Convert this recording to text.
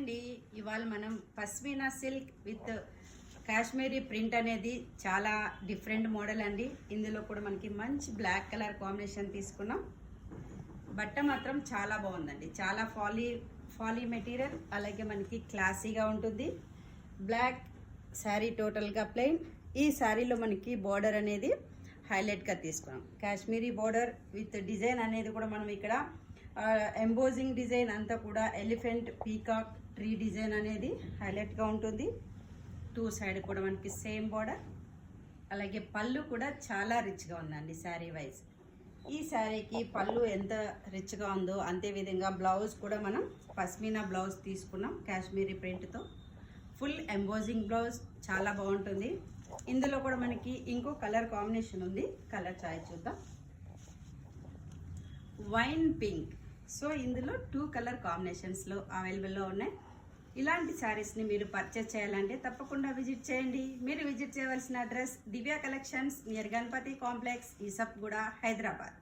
అండి, ఇవాళ మనం పస్మినా సిల్క్ విత్ కాశ్మీరీ ప్రింట్ అనేది చాలా డిఫరెంట్ మోడల్ అండి. ఇందులో కూడా మనకి మంచి బ్లాక్ కలర్ కాంబినేషన్ తీసుకున్నాం. బట్ట మాత్రం చాలా బాగుందండి, చాలా ఫాలీ మెటీరియల్, అలాగే మనకి క్లాసీగా ఉంటుంది. బ్లాక్ శారీ టోటల్గా ప్లెయిన్. ఈ శారీలో మనకి బార్డర్ అనేది హైలైట్గా తీసుకున్నాం. కాశ్మీరీ బార్డర్ విత్ డిజైన్ అనేది కూడా మనం ఇక్కడ ఎంబోజింగ్ డిజైన్ అంతా కూడా ఎలిఫెంట్, పీకాక్, ట్రీ డిజైన్ అనేది హైలైట్గా ఉంటుంది. టూ సైడ్ కూడా మనకి సేమ్ బార్డర్. అలాగే పళ్ళు కూడా చాలా రిచ్గా ఉందండి శారీ వైజ్. ఈ శారీకి పళ్ళు ఎంత రిచ్గా ఉందో అంతే విధంగా బ్లౌజ్ కూడా మనం పస్మినా బ్లౌజ్ తీసుకున్నాం కాశ్మీరీ ప్రింట్తో. ఫుల్ ఎంబోజింగ్ బ్లౌజ్ చాలా బాగుంటుంది. ఇందులో కూడా మనకి ఇంకో కలర్ కాంబినేషన్ ఉంది. కలర్ చాయ్ చూద్దాం. Wine pink. సో ఇందులో 2 కలర్ కాంబినేషన్స్లో అవైలబుల్లో ఉన్నాయి. ఇలాంటి శారీస్ని మీరు పర్చేస్ చేయాలంటే తప్పకుండా విజిట్ చేయండి. మీరు విజిట్ చేయవలసిన address Divya collections near Ganapati complex, Yousufguda, Hyderabad.